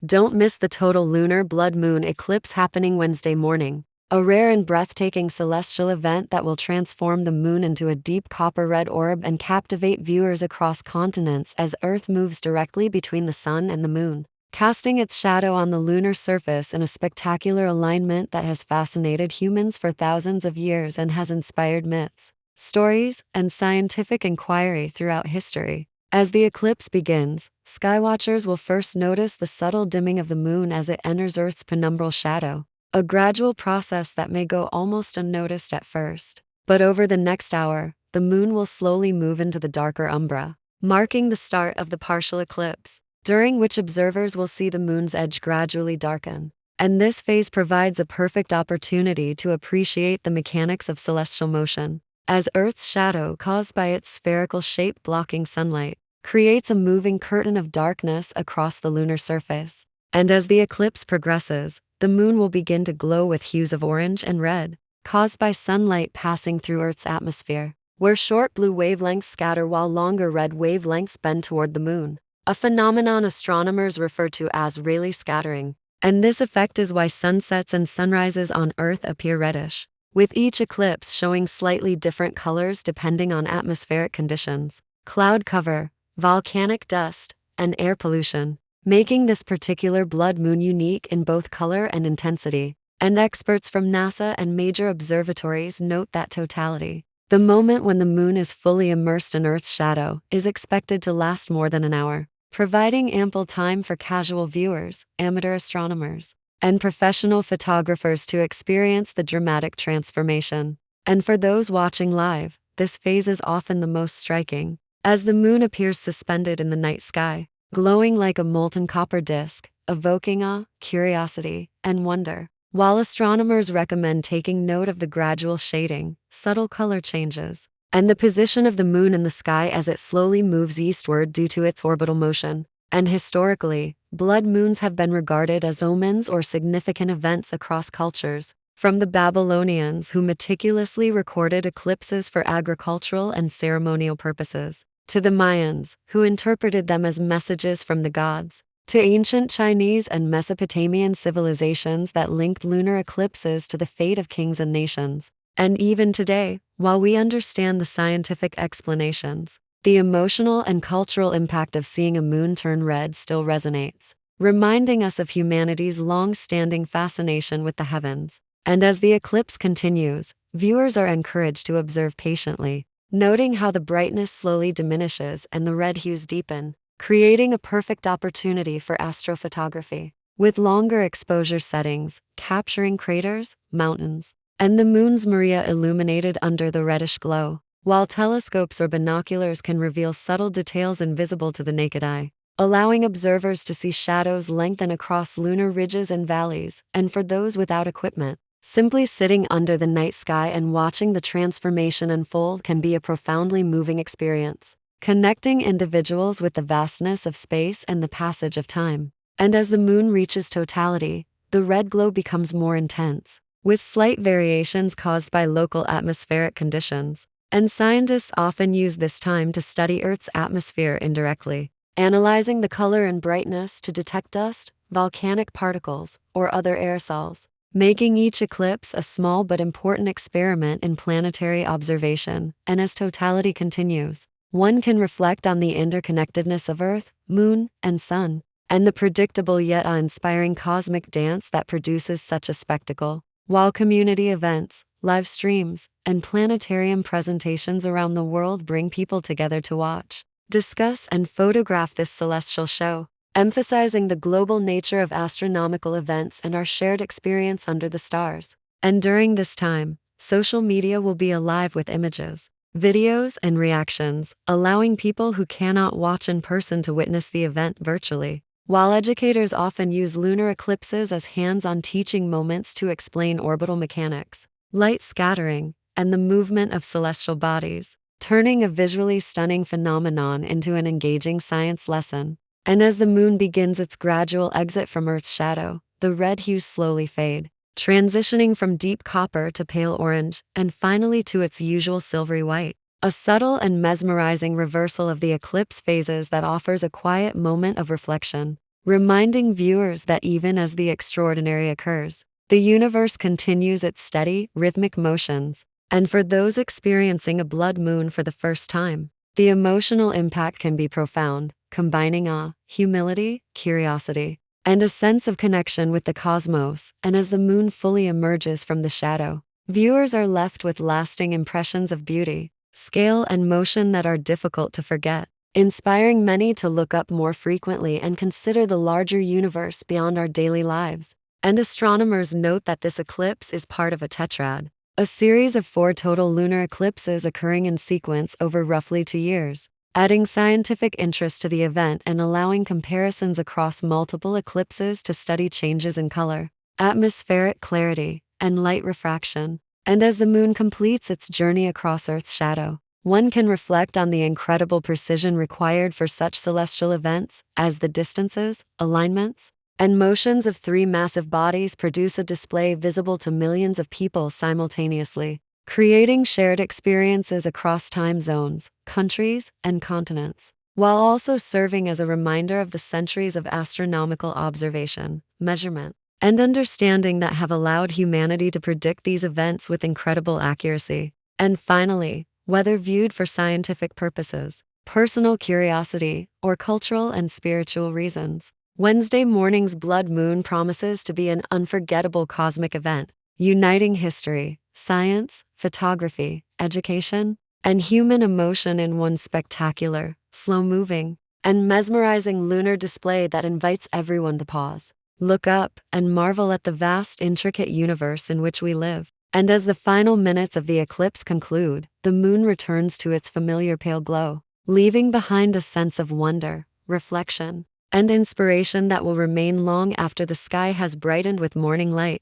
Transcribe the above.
Don't miss the total lunar blood moon eclipse happening Wednesday morning, a rare and breathtaking celestial event that will transform the moon into a deep copper-red orb and captivate viewers across continents as Earth moves directly between the sun and the moon, casting its shadow on the lunar surface in a spectacular alignment that has fascinated humans for thousands of years and has inspired myths, stories, and scientific inquiry throughout history. As the eclipse begins, skywatchers will first notice the subtle dimming of the moon as it enters Earth's penumbral shadow, a gradual process that may go almost unnoticed at first. But over the next hour, the moon will slowly move into the darker umbra, marking the start of the partial eclipse, during which observers will see the moon's edge gradually darken. And this phase provides a perfect opportunity to appreciate the mechanics of celestial motion, as Earth's shadow, caused by its spherical shape blocking sunlight, creates a moving curtain of darkness across the lunar surface. And as the eclipse progresses, the moon will begin to glow with hues of orange and red, caused by sunlight passing through Earth's atmosphere, where short blue wavelengths scatter while longer red wavelengths bend toward the moon, a phenomenon astronomers refer to as Rayleigh scattering. And this effect is why sunsets and sunrises on Earth appear reddish, with each eclipse showing slightly different colors depending on atmospheric conditions, cloud cover, volcanic dust, and air pollution, making this particular blood moon unique in both color and intensity. And experts from NASA and major observatories note that totality, the moment when the moon is fully immersed in Earth's shadow, is expected to last more than an hour, providing ample time for casual viewers, amateur astronomers, and professional photographers to experience the dramatic transformation. And for those watching live, this phase is often the most striking, as the moon appears suspended in the night sky, glowing like a molten copper disk, evoking awe, curiosity, and wonder. While astronomers recommend taking note of the gradual shading, subtle color changes, and the position of the moon in the sky as it slowly moves eastward due to its orbital motion. And historically, blood moons have been regarded as omens or significant events across cultures, from the Babylonians, who meticulously recorded eclipses for agricultural and ceremonial purposes, to the Mayans, who interpreted them as messages from the gods, to ancient Chinese and Mesopotamian civilizations that linked lunar eclipses to the fate of kings and nations. And even today, while we understand the scientific explanations, the emotional and cultural impact of seeing a moon turn red still resonates, reminding us of humanity's long-standing fascination with the heavens. And as the eclipse continues, viewers are encouraged to observe patiently, noting how the brightness slowly diminishes and the red hues deepen, creating a perfect opportunity for astrophotography, with longer exposure settings, capturing craters, mountains, and the moon's maria illuminated under the reddish glow, while telescopes or binoculars can reveal subtle details invisible to the naked eye, allowing observers to see shadows lengthen across lunar ridges and valleys. And for those without equipment, simply sitting under the night sky and watching the transformation unfold can be a profoundly moving experience, connecting individuals with the vastness of space and the passage of time. And as the moon reaches totality, the red glow becomes more intense, with slight variations caused by local atmospheric conditions. And scientists often use this time to study Earth's atmosphere indirectly, analyzing the color and brightness to detect dust, volcanic particles, or other aerosols, making each eclipse a small but important experiment in planetary observation. And as totality continues, one can reflect on the interconnectedness of Earth, moon, and sun, and the predictable yet awe-inspiring cosmic dance that produces such a spectacle. While community events, live streams, and planetarium presentations around the world bring people together to watch, discuss, and photograph this celestial show, emphasizing the global nature of astronomical events and our shared experience under the stars. And during this time, social media will be alive with images, videos, and reactions, allowing people who cannot watch in person to witness the event virtually. While educators often use lunar eclipses as hands-on teaching moments to explain orbital mechanics, light scattering, and the movement of celestial bodies, turning a visually stunning phenomenon into an engaging science lesson. And as the moon begins its gradual exit from Earth's shadow, the red hues slowly fade, transitioning from deep copper to pale orange, and finally to its usual silvery white. A subtle and mesmerizing reversal of the eclipse phases that offers a quiet moment of reflection, reminding viewers that even as the extraordinary occurs, the universe continues its steady, rhythmic motions. And for those experiencing a blood moon for the first time, the emotional impact can be profound, combining awe, humility, curiosity, and a sense of connection with the cosmos. And as the moon fully emerges from the shadow, viewers are left with lasting impressions of beauty, scale, and motion that are difficult to forget, inspiring many to look up more frequently and consider the larger universe beyond our daily lives. And astronomers note that this eclipse is part of a tetrad, a series of 4 total lunar eclipses occurring in sequence over roughly 2 years, adding scientific interest to the event and allowing comparisons across multiple eclipses to study changes in color, atmospheric clarity, and light refraction. And as the moon completes its journey across Earth's shadow, one can reflect on the incredible precision required for such celestial events, as the distances, alignments, and motions of 3 massive bodies produce a display visible to millions of people simultaneously, creating shared experiences across time zones, countries, and continents, while also serving as a reminder of the centuries of astronomical observation, measurement, and understanding that have allowed humanity to predict these events with incredible accuracy. And finally, whether viewed for scientific purposes, personal curiosity, or cultural and spiritual reasons, Wednesday morning's blood moon promises to be an unforgettable cosmic event, uniting history, science, photography, education, and human emotion in one spectacular, slow-moving, and mesmerizing lunar display that invites everyone to pause, look up, and marvel at the vast, intricate universe in which we live. And as the final minutes of the eclipse conclude, the moon returns to its familiar pale glow, leaving behind a sense of wonder, reflection, and inspiration that will remain long after the sky has brightened with morning light.